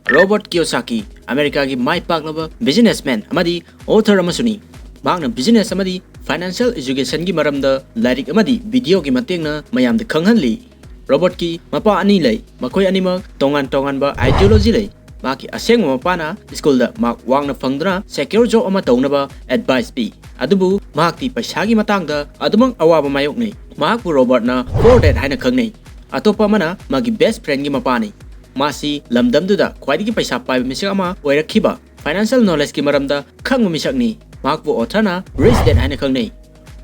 Robert Kiyosaki, America ki mai paklaba businessman amadi author amasuni. Magna business amadi financial education gi maramda lyric amadi video gi matengna mayamda khanghanli. Robert ki mapa ani lay, makoi animak tongan ba ideology lay. Maki aseng mapana school da mak wangna fangdra secure job ama tawnaba advice pi. Adubu mahakti paisagi matangda adumang awaba mayok nei. Mahakpu Robert na for that haina khangnei. Atopa mana magi best friend gi mapani. Masi lamdamduda khwaidigi paisa paiba misak ama oirakhiba financial knowledge ki maramda khangma misakni. Mahakpu author na rich dad haina khangnei.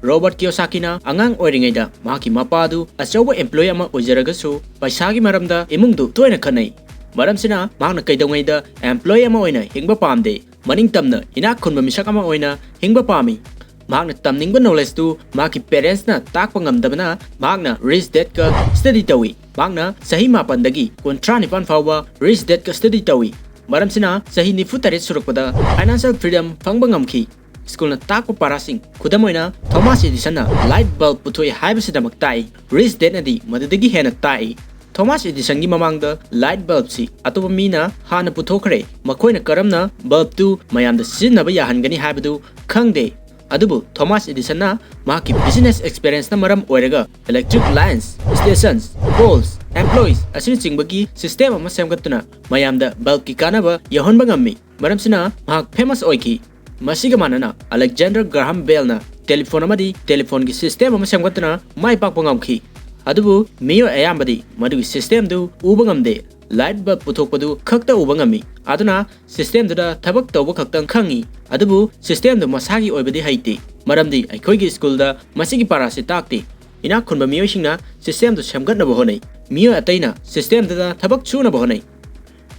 Robert Kiyosaki na angang oiringaida mahaki mapadu achoba employee ama oijaragasu paisagi maramda imungdu toina khanai. Maramsina mahakna kaidongaida employee ama oina hingba pamde maning tamna inak khunba misak ama oina hingba pami. Mahakna tamningba knowledge tu mahaki parents na takpa ngamdabana mahakna rich dad ka study tawi. Mahakna sahi mapandagi kontra nipan fawba rich dad ka study tawi. Maramsina sahi nifu tarit surukpada financial freedom fangba ngamki. School na takpa parasing kudamoina Thomas Edison na light bulb putoi haibasidamak tai rich dad na di madadagi hena tai. Thomas Edison gi mamangda light bulb si atopa mina hana puthokre makoina karamna bulb tu mayamda sinnaba yahangani haibadu khangde. Adubu Thomas Edison na mahaki business experience na maram oiraga electric lines, stations, poles, employees asini chingbagi system ama semgatuna mayamda bulb ki kanaba yahonba ngammi. Maramsina mahak famous oiki. Masiga manana Alexander Graham Bell na telephone amadi telephone gi system ama semgatuna mai pakpa ngamki. Adubu miyo ayambadi madugi system du uba ngamde light bulb puthokpadu khakta uba ngami. Aduna system da thabak tawba khaktang khangi. Adubu system du masagi oibadi haiti. Maramdi aikhoigi school da masigi parasi takti. Ina khunba miyo singna system du semgatna bahonai. Miyo ataina system da thabak chuna bahonai.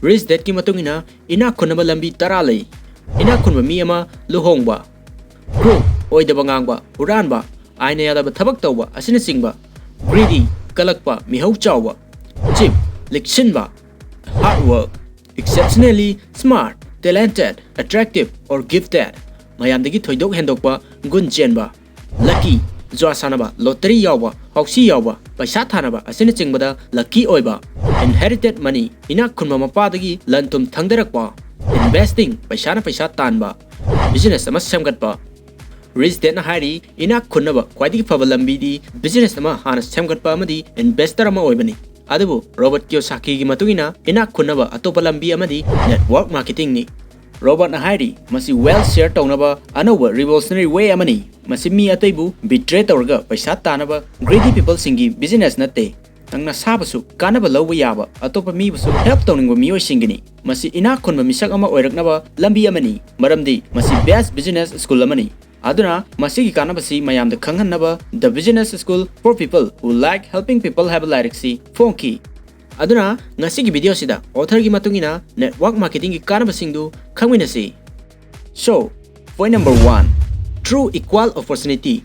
Rich dad ki matungina ina khunba lambi tara lei. Ina khunba mi ama luhongba. Group oidaba ngangba huranba aina yadaba thabak tawba asina singba. Greedy, kalakpa, mihau chawba. Cheap, likshinba. Hard work, exceptionally smart, talented, attractive, or gifted. Mayamdagi thoidok hendokpa gun chenba. Lucky, jwa sanaba, lottery yawba, hausi yawba, paisa thanaba asina chingbada lucky oiba. Inherited money, inak khunba mapadagi lantum thangdarakpa. Investing, paisa na paisa tanba. Business ama semgatpa. Rich dad na hari inak khunaba khwaidigi faba lambi di business ama hana semgatpa amadi investor ama oibani. Adubu Robert Kiyosaki gi matungina inak khunaba atopa lambi amadi network marketing ni. Robert na hari masi well share tawnaba anoba revolutionary way amani. Masi mi ataibu betray tawraga paisa tanaba greedy people singi business natte. Nangna sabasu kanaba lawba yaba atopa mi basu help tawningba mioi singini. Masi inak khunba misak ama oiraknaba lambi amani. Maramdi masi best business school amani. Aduna masigi kanabasi mayamda khanghanaba the business school for people who like helping people have a lyricsy fonky. Aduna ngasigi video sida author gi matungina network marketing gi kanabasingdu khangminasi. So, point number 1, true equal opportunity.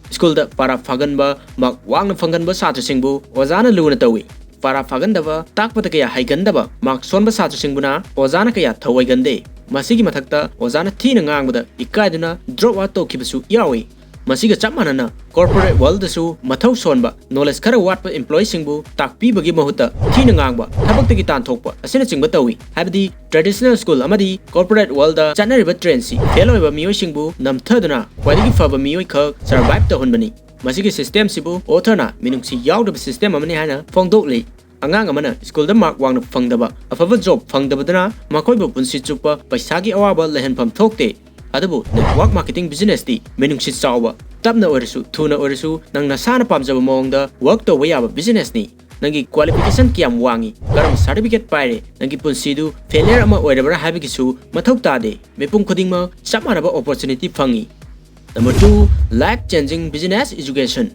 School da para faganba mak wangna fanganba satrasingbu ozana luna tawi. Para fagandaba takpata kaya haigandaba mak sonba satrasingbuna ozana kaya thawaigande. Masigi mathakta ozana thina ngangbada ikaiduna drop out tawkibasu yawi. Masiga chap manana corporate world dasu mathau sonba knowledge khara watpa employee singbu takpibagi mahuta thina ngangba thabaktagi tanthokpa asina chingba tawi. Habdi traditional school amadi corporate world da chanariba trend si fail oiba miyoi singbu namthaduna khwaidigi faba miyoi khak survive tahunbani. Masigi system sibu author na minungsi yawdaba system amani hana fongdokli. Angang amana school da mark wangna fangdaba afaba job fangdabadana makoiba punsi chupa paisagi awaba lehenpham thokte. Adabu network marketing business di menungsi chawba tapna orisu thuna orisu nang nasana pamjaba mongda work to wayaba business ni. Nangi qualification kiyam wangi karam certificate paire nangi punsi du failure ama oirabara habigisu mathau tade mepung khodingma chamanaba opportunity fangi. Number 2, life changing business education.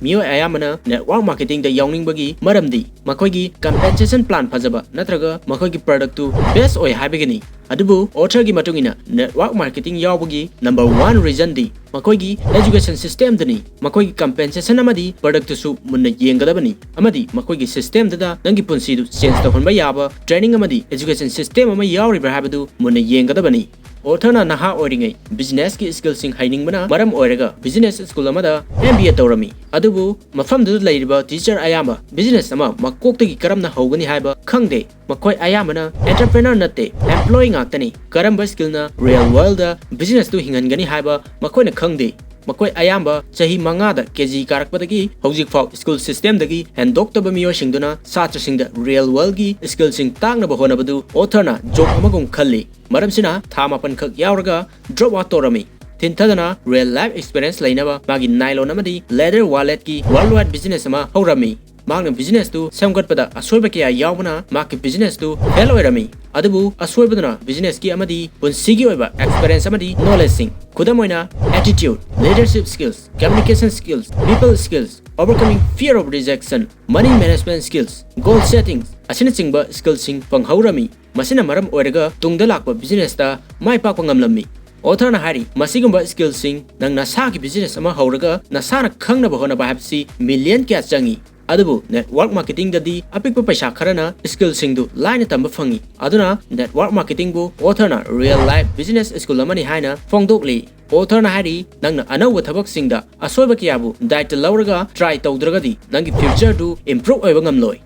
Miyo ayamana network marketing da yawning bagi maramdi makoigi compensation plan phajaba natraga makoigi product tu best oi habigani. Adubu author gi matungina network marketing yawbagi number 1 reason di makoigi education system dani makoigi compensation amadi product su munna yengadabani amadi makoigi system da nangi punsi du change ta honba yaba training amadi education system ama yawri habadu munna yengadabani. Authorna naha oringai business ki skills sing hainingbana maram oiraga business school amada MBA tawrami adubu mafamdu lairiba teacher ayama business ama makoktagi karamna hogani haiba khangde makoi ayamana entrepreneur natte employee ngaktani karamba skill na real world da business tu hingangani haiba makoi na khangde makoi ayamba chahi mangada KG karakpadagi hojik fau school system dagi handoktoba miyo singduna satra singda real world gi skill sing tangna bahona badu authorna job amagum khalli maramsina thamapan khak yauraga drop out torami Tintadana real life experience lainaba magi nylon amadi leather wallet ki worldwide business ama horami magna business tu samgatpada asoiba kya yauna maki business tu fail oirami adubu asoibaduna business ki amadi punsigi oiba experience amadi knowledge sing kudamoina attitude leadership skills communication skills people skills overcoming fear of rejection money management skills goal settings asina chingba skills sing panghaurami masina maram oiraga tungda lakpa business ta mai pakpa ngamlammi Author na hari masigumba skill sing nang nasa ki business ama hauraga nasana khangna bahona bahapsi million kya changi adubu network marketing dadi apikpa paisa kharana skill sing du line tamba phangi aduna network marketing bu author na real life business school amani haina phongdokli author na hari nang anawa thabak sing da asoiba kya bu diet lauraga try tawdragadi nangi future du improve oiba ngamloi.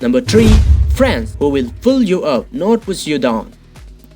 Number 3, friends who will pull you up not push you down.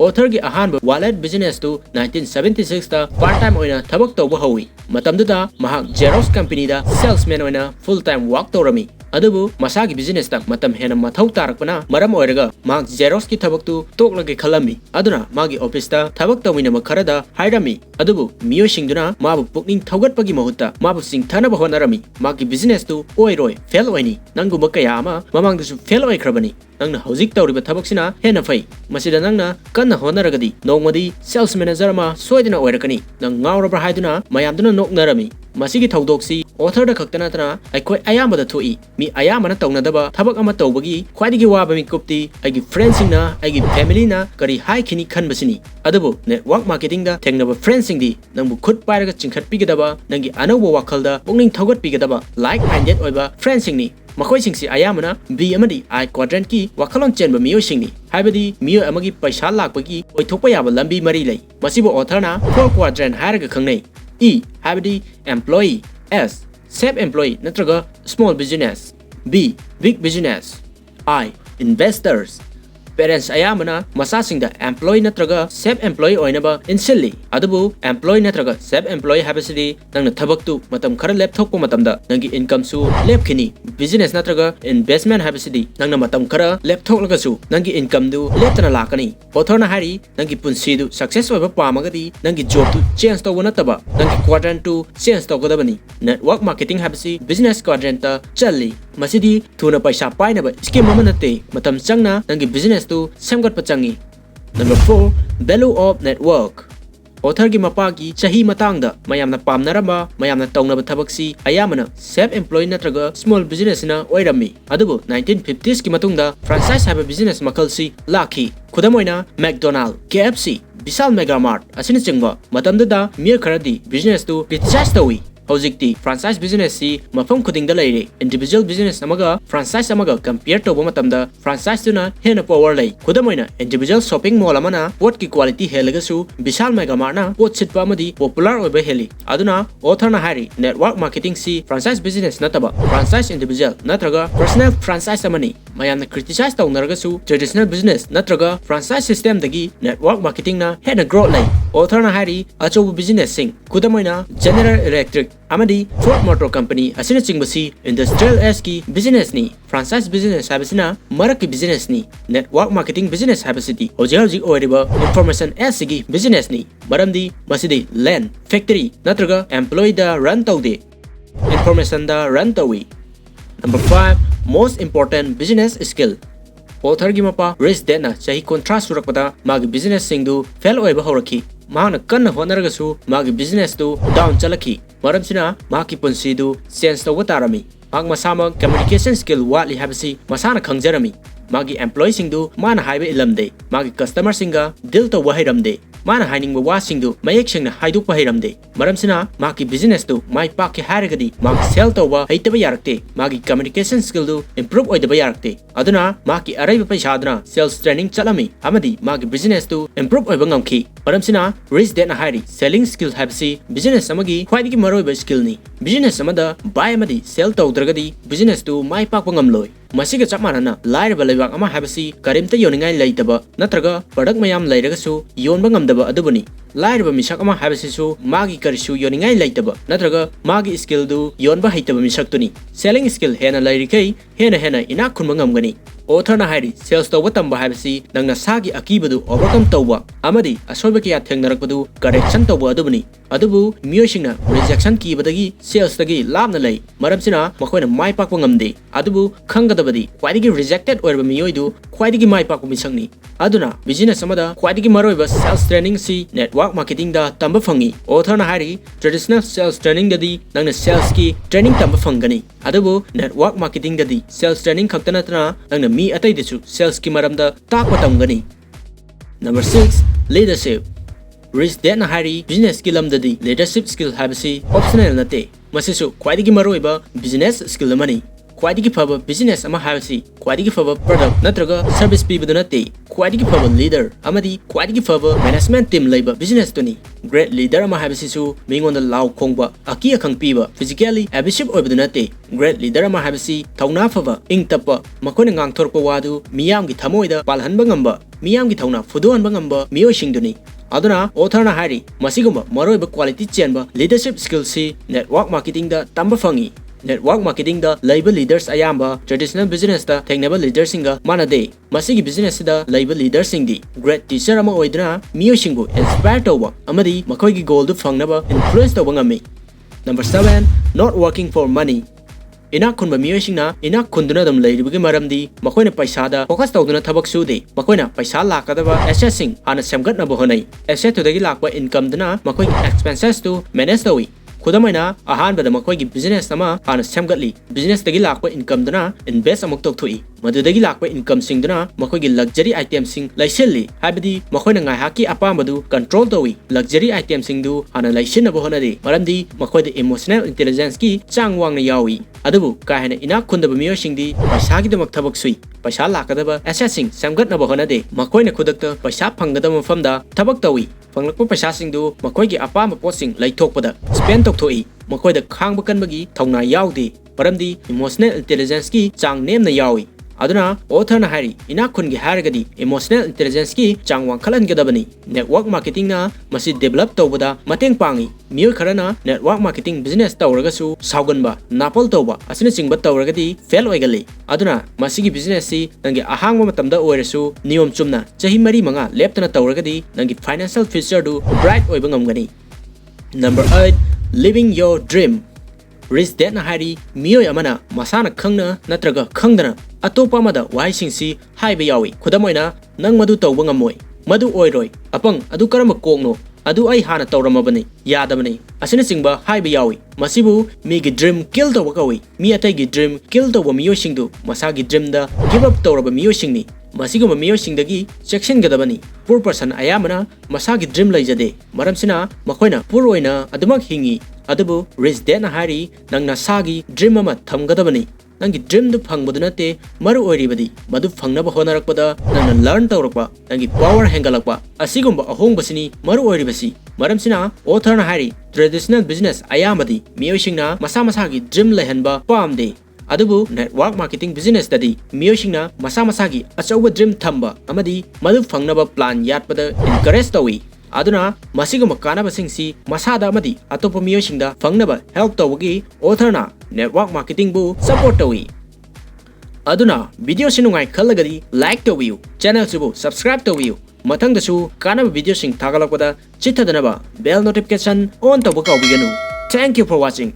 Author gi ahanba wallet business tu 1976 ta part time oina thabak tawba hawi matamduda mahak Xerox company da salesman oina full time work tawrami adubu masagi business ta matam hena mathau tarakpana maram oiraga mahak Xerox ki thabak tu toklage khalami aduna magi office ta thabak tawina makharada hairami adubu miyo singduna mabu pukning thaugat pagi mahutta mabu sing thana bahonarami magi business tu oiroi fail oini nangu makaya ama mamang du fail oikrabani nangna hojik tawriba thabak sina hena fai masida nangna kanna honaragadi nongmadi sales manager ama soidina oirakani nang ngaurabra haiduna mayamduna noknarami masigi thawdoksi author da khaktana tana aikoi ayamba da thoi mi ayamana tawnadaba thabak ama tawbagi khwaidigi waba mi kupti aigi friends singna aigi family na kari hai khini khanbasini adubu network marketing da thengnaba friends singdi nangbu khut pairaga chingkhat pigedaba nangi anawba wakhalda pungning thaugat pigedaba like minded oiba friends singni makoi singsi ayamana B amadi I quadrant ki wakhalon chenba miyo singni haibadi miyo amagi paisa lakpagi oithokpa yaba lambi mari lai masibo author na 4 quadrant hairaga khangnai E haibadi employee S self employee natraga small business B big business I investors parents ayamana masasingda employee natraga self employee oinaba insilli adubu employee natraga self employee habasidi nangna thabaktu matam khara lapthokpa matamda nangi income su lepkhini business natraga investment habasidi nangna matam khara lapthoklagasu nangi income du leptana lakani author na hari nangi punsi du success oiba pamagadi nangi job tu change tawna nataba nangi quadrant tu change tawgadabani network marketing habasi business quadrant ta challi masidi thuna paisa painaba scheme amanate matam changna nangi business tu semgat pachangi. Number 4, value of network. Author gi mapagi chahi matangda mayamna pamnaramba mayamna tawnaba thabaksi ayamana self employed natraga small business na oirami adubu 1950s ki matungda franchise haba business makalsi lakhi khudamoina McDonald KFC Vishal Mega Mart asini chingba matamda mere kharadi business tu criticize tawi hojikti franchise business si mafam khudingda leire individual business amaga franchise amaga compare toba matamda franchise tuna hena power lei khudamoina individual shopping mall amana pot ki quality helagasu Vishal Mega Mart na pot sitpa amadi popular oiba heli aduna author na hari network marketing si franchise business nataba franchise individual natraga personal franchise amani mayamna criticize tawnaragasu traditional business natraga franchise system dagi network marketing na hena grow lei author na hari achobu business sing khudamoina General Electric amadi Ford Motor Company asina chingbasi industrial s ki business ni franchise business habasina marak ki business ni network marketing business habasiti hoji oiriba information s ki business ni maramdi masidi land factory natraga employee da run tawde information da run tawi. Number 5, most important business skill. Author gi mapa risk dena chahi contrast surakpada magi business singdu fail oiba horakhi mahana kanna honaragasu magi business tu down chalakhi maramsina maki punsi du sense tawba tarami mag masama communication skill watli habasi masana khangjarami magi employee singdu mana haibe ilamde magi customer singa deal tawba hairamde mana haining wasingdu mayek sengna haidukpa hairamde maramsina maki business tu mai pak ke haragadi mak sell tawba haitaba yarakte magi communication skill du improve oidaba yarakte aduna maki araiba paisadna sales training chalami amadi magi business tu improve oiba ngamki maramsina risk that na hairi selling skill habsi business amagi khwaidigi maroiba skill ni business amada buy amadi sell tawdragadi business tu mai pak ngamloi masiga chapmanana lairaba leibak ama habsi karimta yoningai leitaba natraga product mayam leiragasu yonba ngamdaba adubuni lairaba misak ama habsisu magi karisu yoningai leitaba natraga magi skill du yonba haitaba misak tuni selling skill hena lairikai hena ina khunba ngamgani author na hairi sales tawba tamba habsi nangna sagi akibadu overcome tawba amadi asoiba kya thengnarakpadu correction tawba adubuni adubu miyosingna rejection kibadagi sales tagi labna lei maramsina makoina mai pakpa ngamde adubu khangadabadi kwaidigi rejected oirba miyoidu kwaidigi mai pakpa misangni aduna business amada kwaidigi maroiba sales training si network marketing da tamba fangi author na hairi traditional sales training dadi nangna sales ki training tamba fangani adubu network marketing dadi sales training khaktanatna nangna mi atai desu sales ki maramda takpa tamgani number 6 leadership risk that na hari business skill amdadi leadership skill habsi optional nate masisu kwaidigi maroiba business skill amani kwaidigi phaba business ama habsi kwaidigi phaba product natraga service pibadu nate kwaidigi phaba leader amadi kwaidigi phaba management team leiba business tuni great leader ama habsisu mingonda law khongba aki akhang piba physically abusive oibadu nate great leader ama habsi thauna phaba ingtapa makoina ngang thorpa wadu miyamgi thamoida palhanba ngamba miyamgi thauna fuduanba ngamba miyoisingduni aduna author na hari masigumba maroiba quality chenba leadership skills si network marketing da tamba fangi network marketing da labor leaders ayamba traditional business da thengnaba leaders singa manade masigi business da labor leaders singdi great teacher ama oidna miyosingbu inspire tawba amadi makoigi goal du fangnaba influence tawba ngami number 7 not working for money ina khunba miyosingna ina khunduna dam leiribigi maramdi makoina paisa da focus tawduna thabak sude makoina paisa lakadaba asset sing ana semgatna bohonai asset to dagi lakba income duna makoi expenses to manage tawi khudamaina ahan bada makoi gi business ama ana semgatli business dagi lakba income duna invest amuk tok thui madudagi lakba income sing duna makoi gi luxury item sing laiselli habidi makoina ngai haki apamadu control tawi luxury item sing du ana laisinna bohonade maramdi makoi de emotional intelligence ki changwangna yawi adubu kahena ina khundaba miyosingdi paisa gi damak thabak sui paisa lakadaba asset sing semgatna bohonade makoina khudakta paisa phanggadaba mafamda thabak tawi fanglakpa paisa singdu makoigi apamba posing laithokpada spend tokthoi makoida khangba kanbagi thauna yaudi paramdi emotional intelligence ki chang nemna yawi aduna author na hari ina khungi haragadi emotional intelligence ki chang wangkhalan gadabani network marketing na masi develop tawbada mateng pangi miyo kharana network marketing business tawragasu sauganba napol tawba asina chingba tawragadi fail oigali aduna masigi business si nangi ahangba matamda oirasu niyom chumna chahi mari manga leptana tawragadi nangi financial future du bright oiba ngamgani number 8 living your dream risk that na hari miyo amana masana khangna natraga khangdana atopa amada waisingsi haiba yawi khudamoina nang madu tawba ngamoi madu oiroi apang adu karama kongno adu ai hana tawramabani yadabani asina singba haiba yawi masibu mi gi dream kill tawba kawi mi atai gi dream kill tawba miyo singdu masagi dream da give up tawraba miyo singni masiguma miyo singdagi section gadabani poor person ayamana masagi dream laijade maramsina makoina poor oina adumak hingi adubu risk that na hari nangna sagi dream ama thamgadabani nangi dream du phangbadu nate maru oiribadi madu phangnaba honarakpada nangna learn tawrakpa nangi power hengalakpa asigumba ahongbasini maru oiribasi maramsina author na hari traditional business ayamadi miyosingna masa masagi dream lehanba pamde adubu network marketing business dadi miyosingna masa masagi achauba dream thamba amadi madu phangnaba plan yatpada encourage tawi aduna masiguma kanabasingsi masada amadi atopa miyosingda phangnaba help tawgi author na network marketing bu support tawi aduna video sinungai khallagadi like tawiu channel subu subscribe tawiu mathangdasu kanaba video sing thagalakpada chithadanaba bell notification on tawba kawbiganu thank you for watching